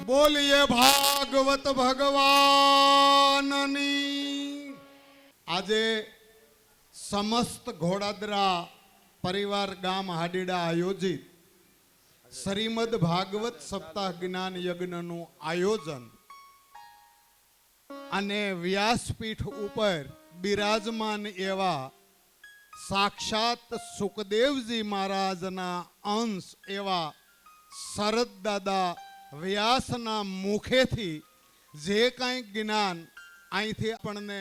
બોલીએ ભાગવત ભગવાનની। આજે સમસ્ત ઘોડાદરા પરિવાર ગામ હાડીડા આયોજિત શ્રીમદ ભાગવત સપ્તાહ જ્ઞાન યજ્ઞનું આયોજન અને વ્યાસપીઠ ઉપર બિરાજમાન એવા સાક્ષાત સુખદેવજી મહારાજના અંશ એવા શરદ દાદા વ્યાસના મુખેથી જે કાંઈ જ્ઞાન અહીંથી આપણને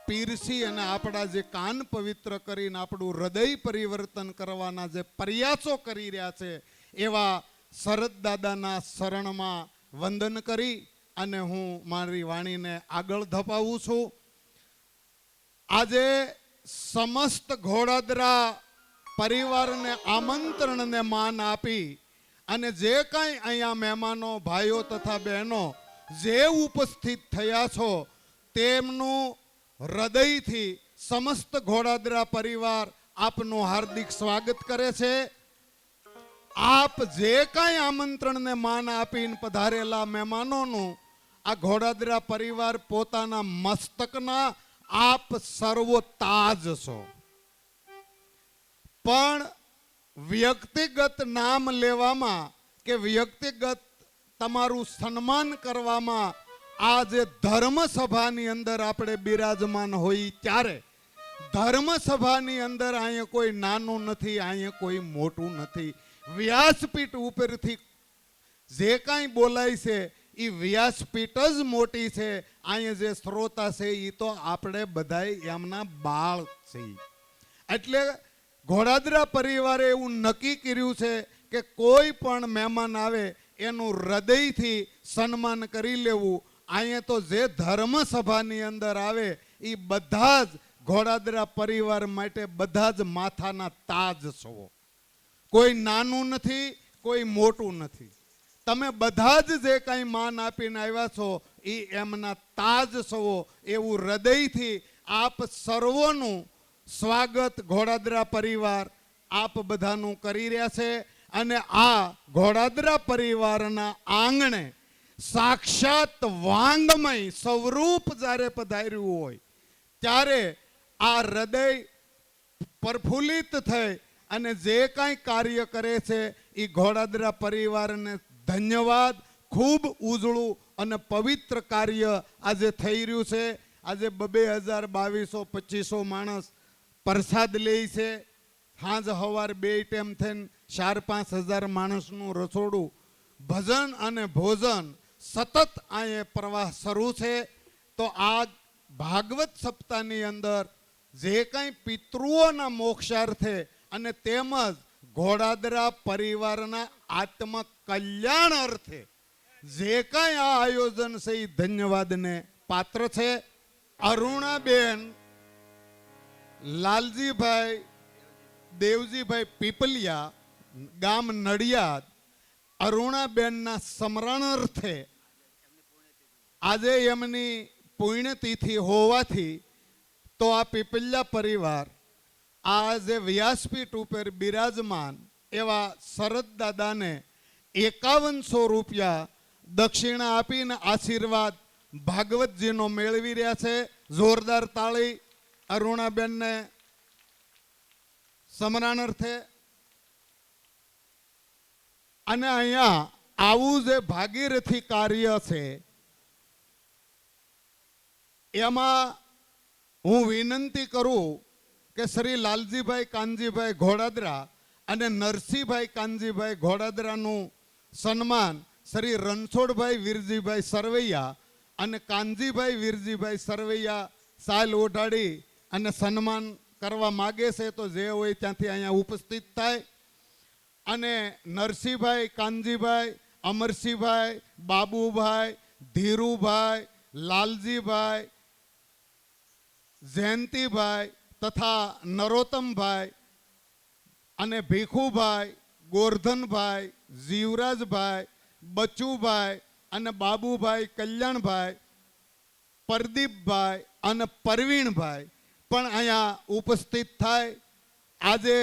પીરસી અને આપણા જે કાન પવિત્ર કરીને આપણું હૃદય પરિવર્તન કરવાના જે પ્રયાસો કરી રહ્યા છે એવા શરદ દાદાના શરણમાં વંદન કરી અને હું મારી વાણીને આગળ ધપાવું છું। આજે સમસ્ત ઘોડાદરા પરિવારને આમંત્રણને માન આપી અને જે કાંઈ અહીંયા મહેમાનો ભાઈઓ તથા બહેનો જે ઉપસ્થિત થયા છો તેમનું હૃદયથી સમસ્ત ઘોડાદરા પરિવાર આપનું હાર્દિક સ્વાગત કરે છે। આપ જે કાંઈ આમંત્રણને માન આપીને પધારેલા મહેમાનોનું આ ઘોડાદરા પરિવાર પોતાના મસ્તકના આપ સર્વો તાજ છો, પણ વ્યક્તિગત નામ લેવામાં કે વ્યક્તિગત તમારું સન્માન કરવામાં આ જે ધર્મસભાની અંદર આપણે બિરાજમાન હોઈ ત્યારે ધર્મસભાની અંદર અહીંયા કોઈ નાનું નથી, અહીંયા કોઈ મોટું નથી। વ્યાસપીઠ ઉપરથી જે કાંઈ બોલાય છે એ વ્યાસપીઠ જ મોટી છે। અહીંયા જે શ્રોતા છે એ તો આપણે બધાય એમના બાળ છે। એટલે ઘોડાદરા પરિવારે એવું નક્કી કર્યું છે કે કોઈ પણ મહેમાન આવે એનું હૃદયથી સન્માન કરી લેવું। અહીંયા તો જે ધર્મસભાની અંદર આવે એ બધા જ ઘોડાદરા પરિવાર માટે બધા જ માથાના તાજ છો, કોઈ નાનું નથી, કોઈ મોટું નથી। તમે બધા જ જે કાંઈ માન આપીને આવ્યા છો એ એમના તાજ છો એવું હૃદયથી આપ સર્વોનું સ્વાગત ઘોડાદરા પરિવાર આપ બધાનું કરી રહ્યા છે। અને આ ઘોડાદરા પરિવારના આંગણે સાક્ષાત વાંગમય સ્વરૂપ જ્યારે પધાર્યું હોય ત્યારે આ હૃદય પ્રફુલ્લિત થઈ અને જે કાંઈ કાર્ય કરે છે એ ઘોડાદરા પરિવારને ધન્યવાદ। ખૂબ ઉજળું અને પવિત્ર કાર્ય આજે થઈ રહ્યું છે। આજે 2200-2500 માણસ પ્રસાદ લે છે। સાંજ સવાર 2 ટાઈમ થઈને 4-5 હજાર માણસનું રસોડું ભજન અને ભોજન સતત અહીંયા પ્રવાહ શરૂ છે। તો આ ભાગવત સપ્તાહની અંદર જે કાંઈ પિતૃઓના મોક્ષાર્થે અને તેમજ ઘોડાદરા પરિવારના આત્મ કલ્યાણ અર્થે જે કાંઈ આ આયોજન છે એ ધન્યવાદને પાત્ર છે। અરુણાબેન લાલજીભાઈ દેવજીભાઈ પીપલિયા ગામ નડિયાદ અરુણાબેનના સ્મરણ અર્થે આજે એમની પુણ્યતિથિ હોવાથી તો આ પીપલિયા પરિવાર આ જે વ્યાસપીઠ ઉપર બિરાજમાન એવા શરદ દાદાને 5100 રૂપિયા દક્ષિણા આપીને આશીર્વાદ ભાગવતજીનો મેળવી રહ્યા છે। જોરદાર તાળી અરુણાબેનને સ્મરણ અર્થે। અને અહીંયા આવું જે ભાગીરથી કાર્ય છે એમાં હું વિનંતી કરું કે શ્રી લાલજીભાઈ કાનજીભાઈ ઘોડાદરા અને નરસિંહભાઈ કાનજીભાઈ ઘોડાદરાનું સન્માન શ્રી રણછોડભાઈ વીરજીભાઈ સરવૈયા અને કાનજીભાઈ વીરજીભાઈ સરવૈયા સાલ ઓઢાડી અને સન્માન કરવા માગે છે તો જે હોય ત્યાંથી અહીંયા ઉપસ્થિત થાય। અને નરસિંહભાઈ કાનજીભાઈ અમરસિંહભાઈ બાબુભાઈ ધીરુભાઈ લાલજીભાઈ જયંતિભાઈ તથા નરોત્તમભાઈ અને ભીખુભાઈ ગોરધનભાઈ જીવરાજભાઈ બચુભાઈ અને બાબુભાઈ કલ્યાણભાઈ પરદીપભાઈ અને પરવીણભાઈ પણ અહીંયા ઉપસ્થિત થાય। આજે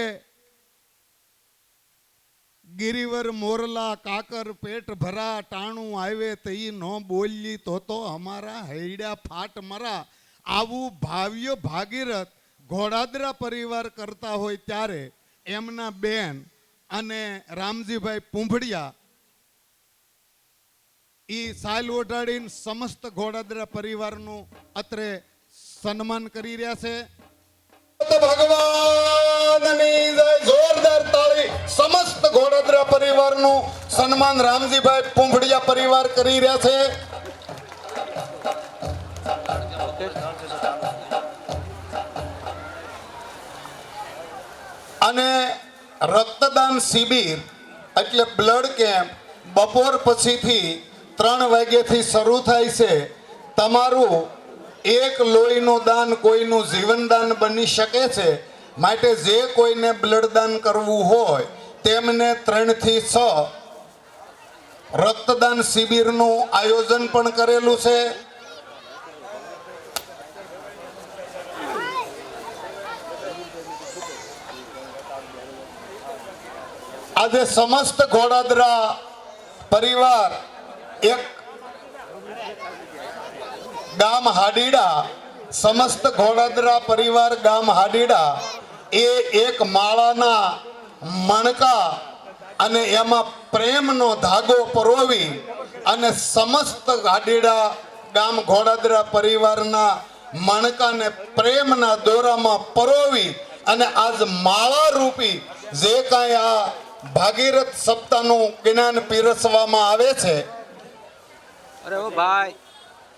ગિરિવર મોરલા કાકર પેટ ભરા ટાણું આવે તઈ નો બોલી તો અમારા હૈડા ફાટ મરા. આવું ભાવ્ય ભાગીરથ ઘોડાદરા પરિવાર કરતા હોય ત્યારે એમના બેન અને રામજીભાઈ પૂંભડિયા ઈ સાલ ઓઢાડીને સમસ્ત ઘોડાદરા પરિવારનું અત્રે સન્માન કરી રહ્યા છે. ભગવાનની જય. જોરદાર તાળી. સમસ્ત ઘોડાદરા પરિવારનું સન્માન રામજીભાઈ પૂંભડિયા પરિવાર કરી રહ્યા છે. અને રક્તદાન શિબિર એટલે બ્લડ કેમ્પ બપોર પછીથી 3 વાગ્યાથી શરૂ થાય છે. તમારું એક લોહીનું દાન કોઈનું જીવનદાન બની શકે છે. માટે જે કોઈને બ્લડ દાન કરવું હોય તેમને 3 થી 6 રક્તદાન શિબિરનું આયોજન પણ કરેલું છે. આજે સમસ્ત ઘોડાદરા પરિવાર એક ગામ હાડીડા, સમસ્ત ઘોડાદરા પરિવાર ગામ હાડીડા એ એક માળાના મણકા અને એમાં પ્રેમનો ધાગો પરોવી અને સમસ્ત હાડીડા ગામ ઘોડાદરા પરિવારના મણકાને પ્રેમના દોરામાં પરોવી અને આજ માળા રૂપી જે કાંઈ આ ભાગીરથ સપ્તાહનું જ્ઞાન પીરસવામાં આવે છે. અરે ઓ ભાઈ,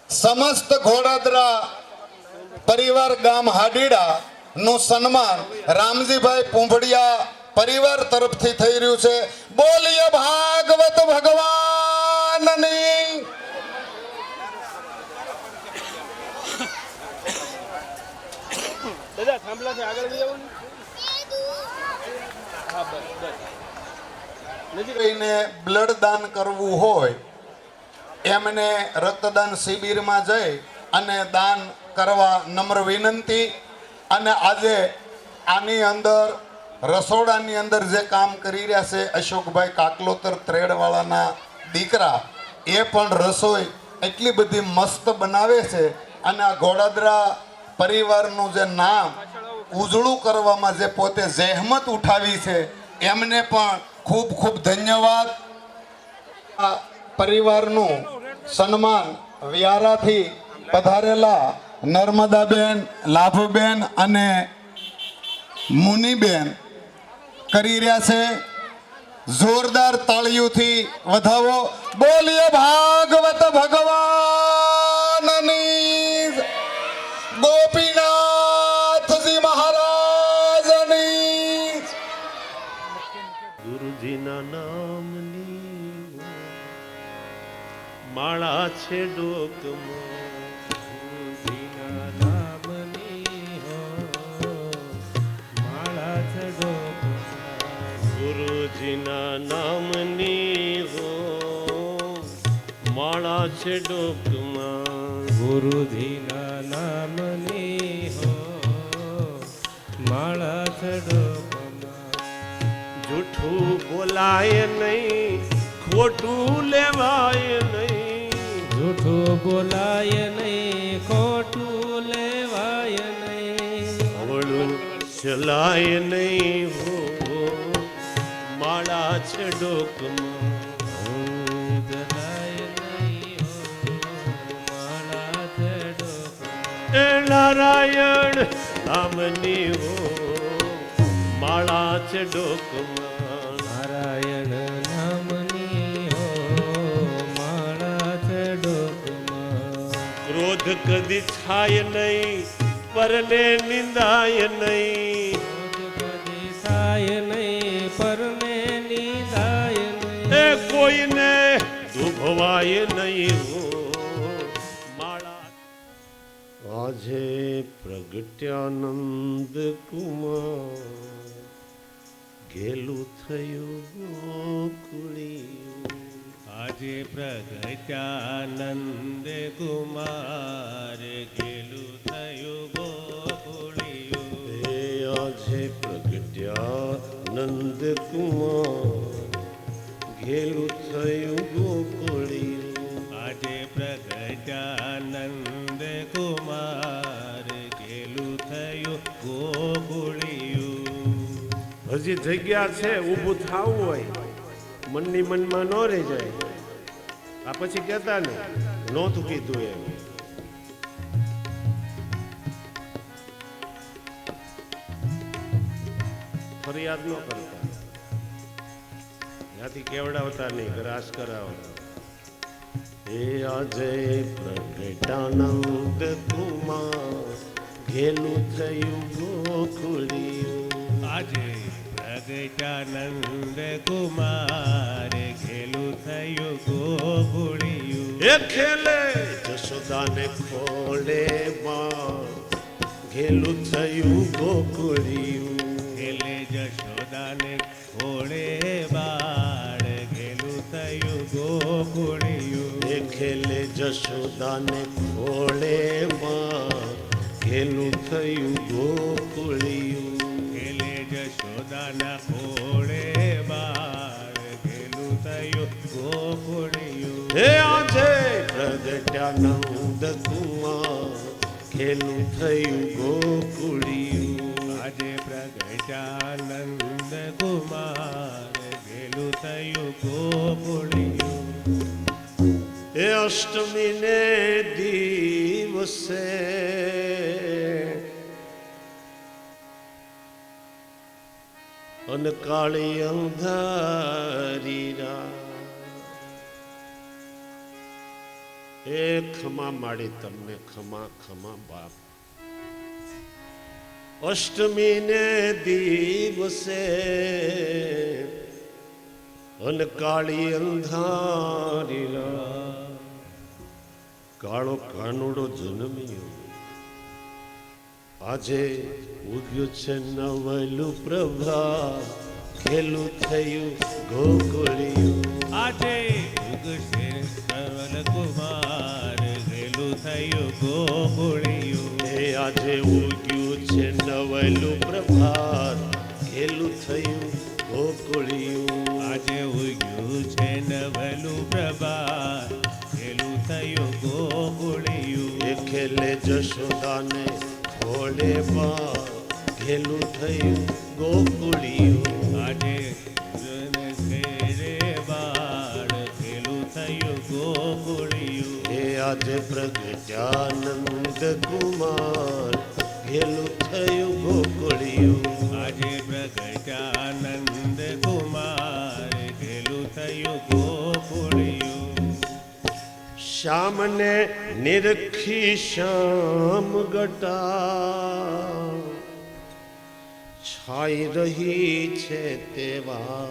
સમસ્ત ઘોડાદરા પરિવાર ગામ હાડીડા નું સન્માન રામજીભાઈ પૂંભડિયા પરિવાર તરફથી થઈ રહ્યું છે. બોલીએ ભાગવત ભગવાનની. દાદા થાંભલા છે, આગળ જવું કોઈને બ્લડ દાન કરવું હોય એમને રક્તદાન શિબિરમાં જઈ અને દાન કરવા નમ્ર વિનંતી. અને આજે આની અંદર રસોડાની અંદર જે કામ કરી રહ્યા છે અશોકભાઈ કાકલોતર ત્રેડવાળાના દીકરા, એ પણ રસોઈ એટલી બધી મસ્ત બનાવે છે. અને આ ઘોડાદરા પરિવારનું જે નામ ઉજળું કરવામાં જે પોતે જહેમત ઉઠાવી છે એમને પણ ખૂબ ખૂબ ધન્યવાદ. આ પરિવારનું સન્માન વ્યારાથી પધારેલા નર્મદાબેન, લાભબેન અને મુનિબેન કરી રહ્યા છે. જોરદાર તાળીઓથી વધાવો. બોલીએ ભાગવત ભગવાનની. ગોપીનાથજી મહારાજની. ગુરુજીના નામની માળા છે ડોકમાં. ગુરુજીના નામની માળા છે ડોકમાં. ગુરુજીના નામની માળા છે ડોકમાં. ગુરુજીના નામની માળા છે ડોકમાં. જૂઠું બોલાય નહીં, ખોટું લેવાય નહીં. જૂઠું બોલાય નહીં, ખોટું લેવાય નહીં. અવળું ચલાય નહીં હો માળા છે ડોકમાં. ચલાય નહીં માળા છે ડોકમાં. એ નારાયણ નામની હો માળા છે ડોકમાં. નારાયણ નામની માળા છે ડોકમાં. ક્રોધ કદી છાય નહીં, પરને નિંદાય નહીં. કદી થાય નહીં, પરને નિંદાય નહીં. એ કોઈને દુભવાય નહીં હો માળા. આજે પ્રગટ્યાનંદ કુમાર ગેલું થયું ગોકુળિયું. આજે પ્રગટ્યાનંદ કુમાર ગેલું થયું ગોકુળિયું. આજે પ્રગટ્યાનંદ કુમાર ઘેલું થયું ગોકુળિયું. આજે પ્રગટાનંદ કુમાર ઘેલું થયું ગોકુળિયું. હજી જગ્યા છે, ઊભું થવું હોય મનની મનમાં ન રહી જાય. આ પછી કહેતા ને નહોતું કીધું એમ. ફરિયાદ ન કરતા, ત્યાંથી કેવડાવતા નહીં, ગ્રાસ કરાવતા. એ આજે પ્રગટાનંદ કુમાર ઘેલું થયું ગોકુળિયું. આજે પ્રગટાનંદ કુમાર ઘેલું થયું ગોકુળિયું. એ ખેલે જશોદાને ખોળે બાળ ઘેલું થયું ગોકુળિયું. ખેલે જશોદાને ખોળે બાળ ઘેલું થયું ગોકુળિયું. એ ખેલે જશોદાને ખોળે બાળ ઘેલું થયું ગોકુળિયું. ખેલે જશોદાના ખોળે બાળ ઘેલું થયું ગોકુળિયું. હે આજે પ્રગટાનંદ કુમાર ઘેલું થયું ગોકુળિયું. આજે પ્રગટાનંદ કુમાર ઘેલું થયું ગોકુળિયું. એ અષ્ટમી ને દિવસે અન કાળી અંધારી રાત. એ ખમા માડી તમને, ખમા ખમા બાપ. અષ્ટમી ને દિવસે અન કાળી અંધારી રાત. કાળો કાનુડો જન્મ્યો. આજે ઉગ્યું છે નવલું પ્રભા ઘેલું થયું ગોકુળિયું. આજે ઉગશે સરળ કુમાર ઘેલું થયું ગોકુળિયું. એ આજે ઉગ્યું છે નવલું પ્રભાત ઘેલું થયું ગોકુળિયું. આજે ઉગ્યું છે નવલું પ્રભાત ઘેલું થયું ગોકુળિયું. એ ખેલે જશોદાને ખોળે બાળ ઘેલું થયું ગોકુળિયું. આજે ખેરે બાળ ઘેલું થયું ગોકુળિયું. એ આજે પ્રગટાનંદ કુમાર ઘેલું થયું ગોકુળિયું. આજે પ્રગટાનંદ કુમાર ઘેલું થયું ગોકુળિયું. શ્યામને નિરખી શ્યામ ગટા છાઈ રહી છે તેવા.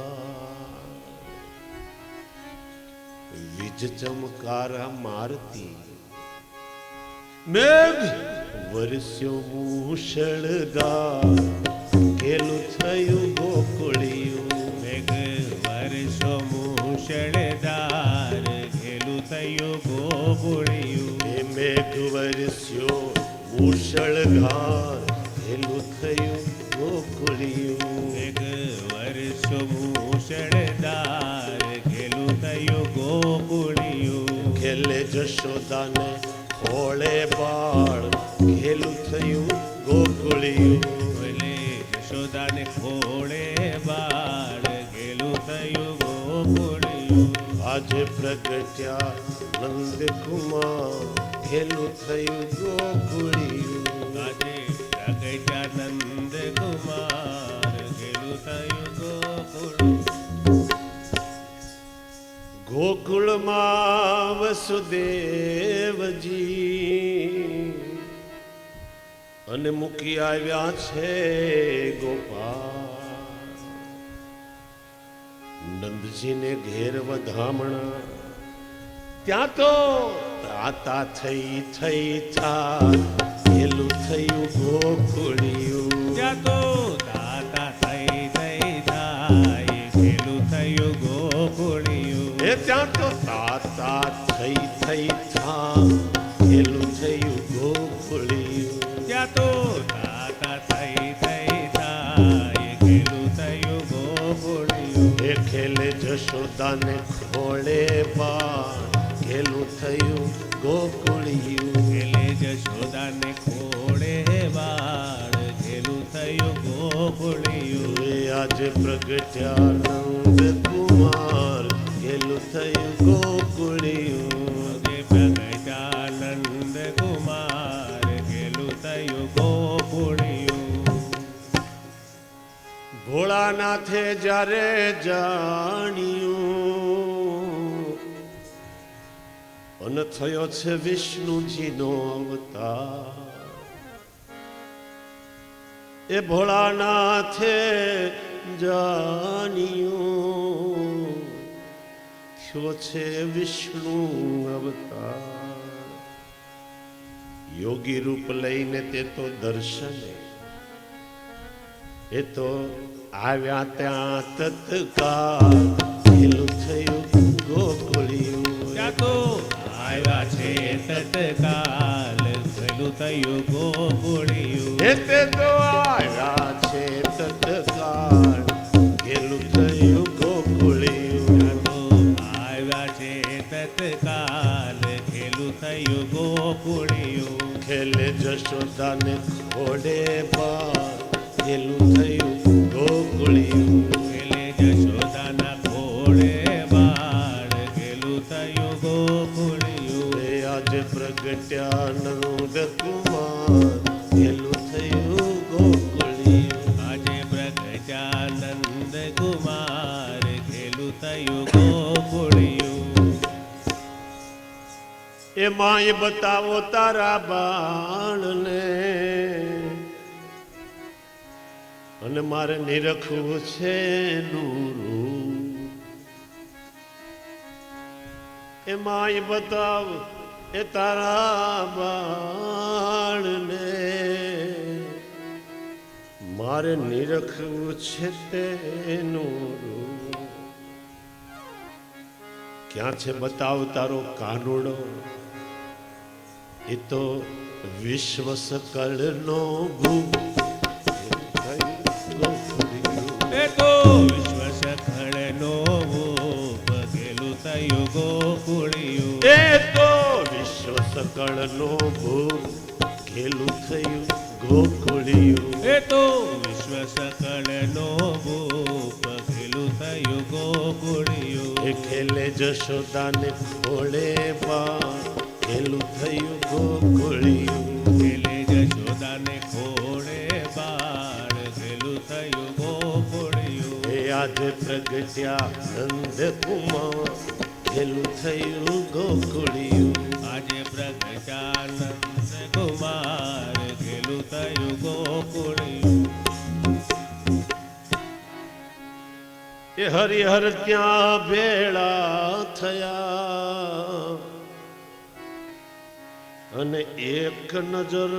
વીજ ચમકારા મારતી મેઘ વરસ્યો મૂષળધાર ઘેલું થયું ગોકુળિયું. મેઘ વર્ષો મૂષળધાર ઘેલું થયું ગોકુળિયું. એ મેઘ વરસ્યો મૂષળધાર ઘેલું થયું ગોકુળિયું. મેઘ વર્ષો મૂષળધાર ઘેલું થયું ગોકુળિયું. ખેલે જશોદાને ખોળે બાળ ઘેલું થયું ગોકુળિયું. ભલે જશોદાને ખોળે બાળ ઘેલું થયું ગોકુળિયું. આજે પ્રગટ્યા નંદ કુમાર ઘેલું થયું ગોકુળિયું. આજે પ્રગટાનંદ કુમાર ઘેલું થયું ગોકુળિયું. ગોકુળમાં વસુદેવજી અને મૂકી આવ્યા છે ગોપાલ. નંદજીને ઘેર વધામણા ત્યાં તો તાતા થઈ થઈ થા ઘેલું થયું ગોકુળિયું. ત્યાં તો દાતા થઈ થઈ થાય ઘેલું થયું ગોકુળિયું. એ ત્યાં તો તાતા થઈ થઈ થા ઘેલું થયું ગોકુળિયું. ત્યાં તો દાતા થઈ થઈ થાય ઘેલું થયું ગોકુળિયું. એ ખેલે જશ જશોદાને ખોળે બાળ ઘેલું થયું ગોકુળિયું. ખેલે જશોદાને ખોળે બાળ ઘેલું થયું ગોકુળિયું. એ આજે પ્રગટ્યા નંદ કુમાર ઘેલું થયું ગોકુળિયું. જે પ્રગટાનંદ કુમાર ઘેલું થયું ગોકુળિયું. ભોળાનાથે જ્યારે જાણ્યું અને થયો છે વિષ્ણુજીનો અવતાર. એ ભોળાનાથે જાણ્યું થયો છે વિષ્ણુ અવતાર. યોગી રૂપ લઈને તે તો દર્શને એ તો આવ્યા ત્યાં તત્કાલ ઘેલું થયું ગોકુળિયું. ત્યાં તો આવ્યા છે તત્કાલ ઘેલું થયું ગોકુળિયું. એ તે તો આવ્યા છે તત્કાલ ઘેલું થયું ગોકુળિયું. ત્યાં તો આવ્યા છે તત્કાલ ઘેલું થયું ગોકુળિયું. ખેલે જશોદાને ખોડે બાળ ઘેલું થયું ગોકુળિયું. ખેલે જશોદાના ખોળે બાળ ઘેલું થયું ગોકુળિયું. એ આજે પ્રગટ્યા નંદ કુમાર ઘેલું થયું ગોકુળિયું. આજે પ્રગટાનંદ કુમાર ઘેલું થયું ગોકુળિયું. એ માય બતાવો તારા બાળને અને મારે નિરખવું છે એનું રૂપ. એ માય બતાવ એ તારા બાળને મારે નિરખવું છે તેનું રૂપ. ક્યાં છે બતાવ તારો કાનુડો. એ તો વિશ્વ સકળનો ભૂપ એ તો વિશ્વ સખળનો ભૂપ ઘેલું થયું ગોકુળિયું. એ તો વિશ્વ સકળનો ભૂપ ઘેલું થયું ગોકુળિયું. એ તો વિશ્વ સકળનો ભૂપ ઘેલું થયું ગોકુળિયું. એ ખેલે જશોદાને ખોળે બાળ ઘેલું થયું ગોકુળિયું. ખેલે જશોદાને ખોળે બાળ ઘેલું થયું ગોકુળિયું. એ આજે પ્રગટ્યા નંદ કુમાર ઘેલું થયું ગોકુળિયું. આજે પ્રગટાનંદ કુમાર ઘેલું થયું ગોકુળિયું. એ હરિહર ત્યાં ભેળા થયા અને એક નજર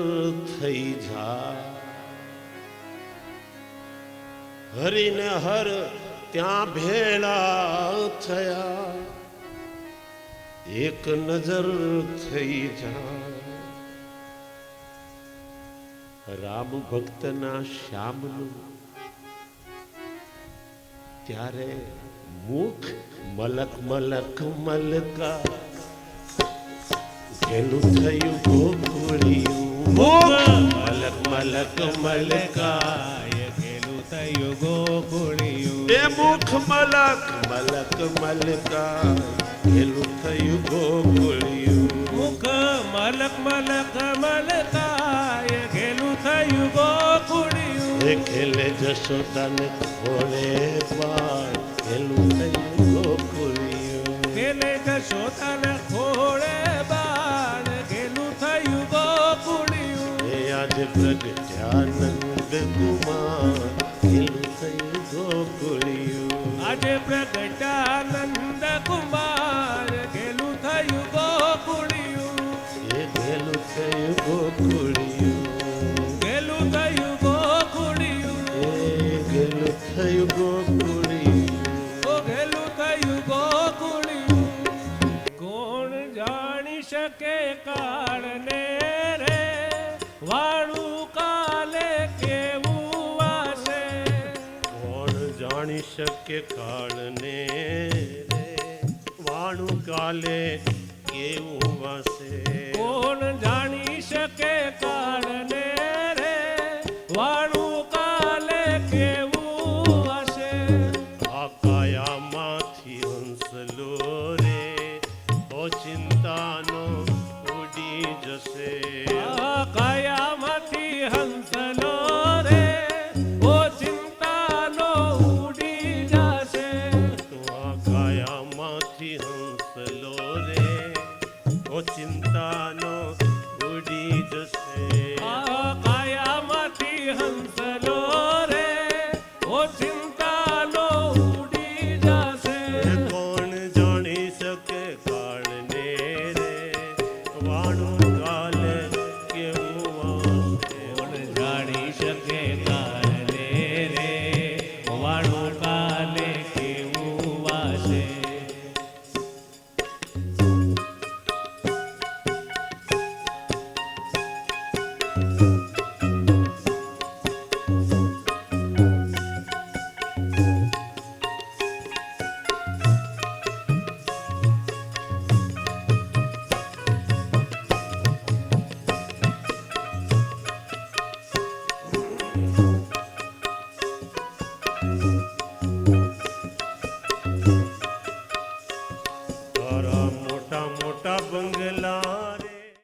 થઈ જાય. હરિને હર ત્યાં ભેળા થયા એક નજર થઈ જાય. રામ ભક્તના શ્યામનું ત્યારે મુખ મલક મલક મલકા ઘેલું થયું ગોકુળિયું. મુખ મલક મલક મલકાય ઘેલું થયું ગોકુળિયું. એ મુખ મલક મલક મલકાય ઘેલું થયું ગોકુળિયું. મુખ મલક મલક મલકાય ઘેલું થયું ગોકુળિયું. એ ખેલે જશોદાને ખોળે બાળ ઘેલું થયું ગોકુળિયું. ખેલે જશોદાના ખોળે બાળ ઘેલું થયું ગોકુળિયું. એ આજે પ્રગટ્યા નંદ કુમાર ઘેલું થયું ગોકુળિયું. આજે પ્રગટાનંદ કુમાર ઘેલું થયું ગોકુળિયું. એ ઘેલું થયું ગોકુળિયું. ઘેલું થયું ગોકુળિયું. એ ઘેલું થયું ગોકુળિયું. ઓ ઘેલું થયું ગોકુળિયું. કોણ જાણી શકે કાળને રે વાળું કાલે કેવું વાસે. કોણ જાણી શકે કાળને રે વાણું કાલે કેવું વાસે કોણ જાણી શકે કાળને રે વાણું કાલે કેવું હશે આ કાયામાંથી હંસલો રે ઓ ચિંતાનો ઉડી જશે આ કાયામાંથી હંસલો રે ઓ ચિંતાનો ઉડી જશે તો આ કાયામાંથી હંસલો રે ઓ ચિંતાનો ઉડી જશે આ કાયામાંથી હંસલો રે ઓ ચિંતાનો ઉડી જશે કોણ જાણી શકે કાળને રે વાણું કાલે કેવું વાસે કોણ જાણી શકે